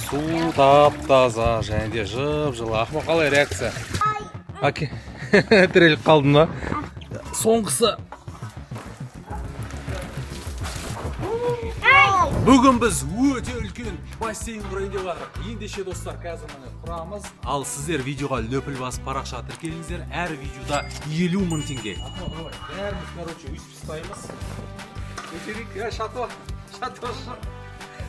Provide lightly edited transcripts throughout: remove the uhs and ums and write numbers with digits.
Су тап-таза және де жып-жылы. Ақмақ қалай реакция? Аке, тіреліп қалдым ба? Соңғысы. Бүгін біз өте үлкен бассейн құрайын деп жатырмық. Ендеше достар, қазір міне құрамыз. Ал сіздер видеоға löpіл басып парақша тіркеліңіздер. Әр видеода 50 мың теңге. Бәріміз, короче, өйсіп ұстаймыз. Көтерейік, шато,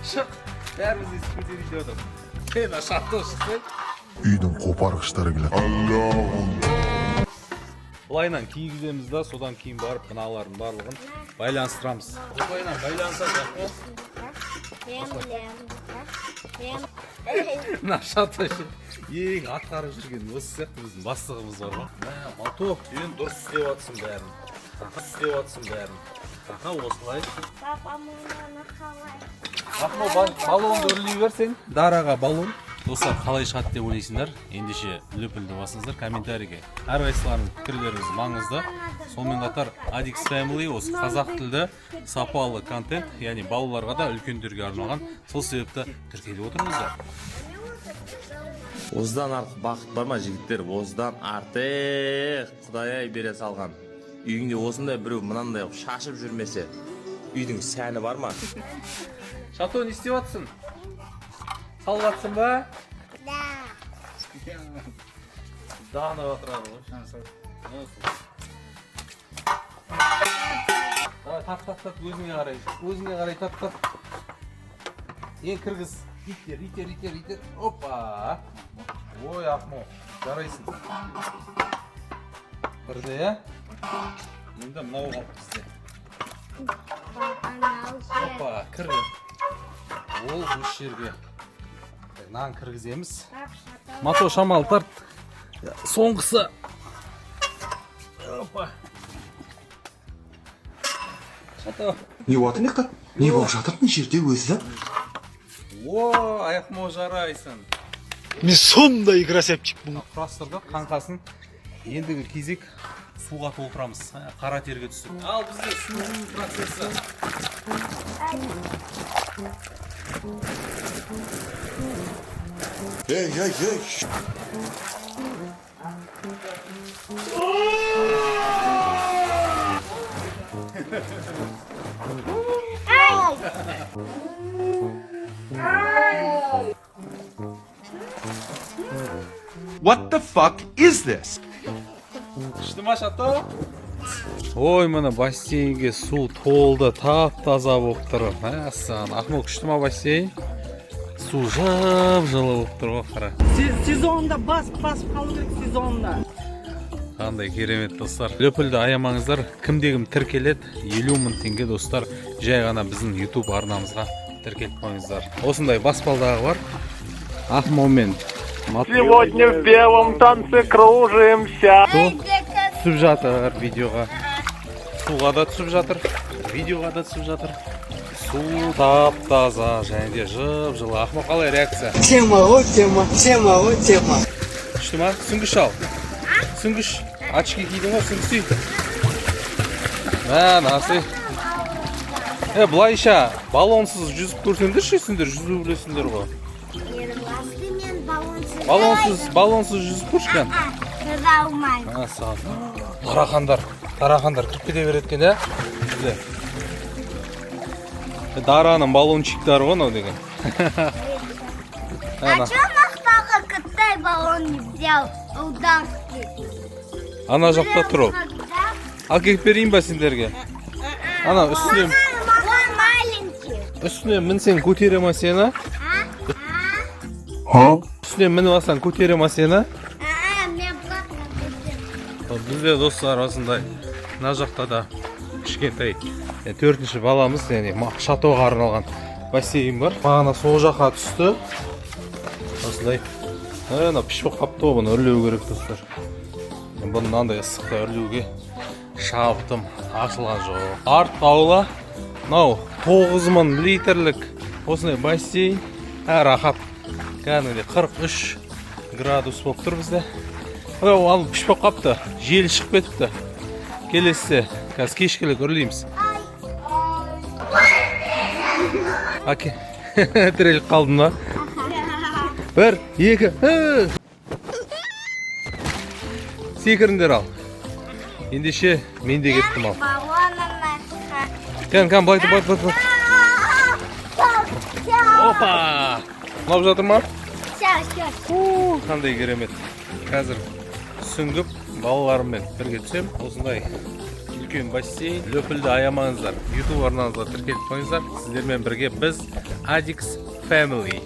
шық. Бәріміз өйсіп көтерейік деп отырмыз. Шато шықсай. Үйдің қопарғыштары келеді. Былайынан киігіземіз да, содан кейін барып мыналардың барлығын байланыстырамыз. Былайынан байланысады. Мына шаташы ең атқарып жүрген осы сияқты біздің бастығымыз бар ғой. Мато, сен дұрыс істеп жатсың бәрін. Істеп жатсың бәрін. Осылай. Баллонды үрлей берсең, Дараға баллон. Достар, қалай шығады деп ойлайсыңдар? Ендеше löpілді басыңыздар комментарийге. Әрқайсыларының пікірлеріңіз маңызды. Сонымен қатар Adix Family осы қазақ тілді сапалы контент, яғни балаларға да үлкендерге арналған. Сол себепті тіркеліп отырыңыздар. Осыдан артық бақыт бар ма жігіттер? Осыдан артық Құдай бере салған. Үйіңде осындай біреу мынандай шашып жүрмесе, үйдің сәні бар ма? Шато, не істеп жатсың? Салып жатсың ба? Да. Даны отырады ғой. Тап, өзіңе қарай. Өзіңе қарай тап. Ең кіргіз. Итер. Опа. Ой, ақмол. Жарайсың. Бірде, я? Енді мынау қалып бізде. Опа, кіргі. Ол бұл жерге. Нан кіргіземіз. Мато, шамал тарт. Соңғысы. Опа. Шато. Не болатын еқта? Не болып жатыр мына жерде өзі? О, аяқмо жарайсың. Мен сондай красавчикпін. Құрастырдық, қаңқасын. Ендігі кезек суға толтырамыз. Қара терге түсіп. Ал бізде су процесі. Ей. What the fuck is this? Күшті ма, Шато? Ой, міне бассейнге су толды, тап-таза болып тұр. Ақмол, күшті ма бассейн? Су жып-жылы болып тұр ғой, қара. Сезонда басып қалу керек, сезонда. Қандай керемет достар. Löpілді аямаңыздар. Кімде-кім тіркеледі? 50 мың теңге достар. Жай ғана біздің YouTube арнамызға тіркеліп қойыңыздар. Осындай баспалдағы бар. Ақмол мен Сегодня в белом танце кружимся. түсіп жатыр видеоға. Суға да түсіп жатыр, видеоға да түсіп жатыр. Су тап-таза және де жып-жылы. Ақмол, қалай реакция? Тема. Күшті ма? Сүңгіш ал. Сүңгіш. Очки кидің ғой, сүңгісей. Насый. Бұлайша баллонсыз жүзіп көрсеңдерші, сендер жүзу білесіңдер ғой. Баллонсыз жүзіп көршкен. Жүзе алмаймын. Тарақандар кіріп кете береткен, ә? Дараның баллончиктары ғой, нау деген. А чё мақтаға кіттай баллон не взял? Удавский. Ана жақта тұру. Әкеп берейін ба сендерге? Ана үстіне... Он маленький. Үстіне мінсен көтере ма сені? Үстіне мініп алсаң көтере ма сені? Мен платно. Бізде достар осындай. Мына жақта да кішкентай 4-ші баламыз, яғни Шатоға арналған бассейн бар. Бағана сол жаққа түсті. Осындай. Пішіп қапты ғой, бұны үрлеу керек достар. Бұны мынандай ыстықта үрлеуге шабытым ашылған жоқ. Арт аула. Мынау 9000 литрлік осындай бассейн. Рахат. Кәдімгідей 43 градус болып тұр бізде. Ал пішіп қапты. Жел шығып кетіпті. Келесі қазір кешкілік үрлейміз. Аке, тіреліп қалдым ба? 1, 2. Секіріңдер ал. Ендеше мен де кеттім ал. Кән, байты. Опа! Ұнап жатыр ма? Қандай керемет. Қазір сүңгіп балаларыммен бірге түсем. Осындай үлкен бассейн. Löpілді аямаңыздар. YouTube арнаңызға тіркеліп қойыңыздар. Сіздермен бірге біз Adix Family.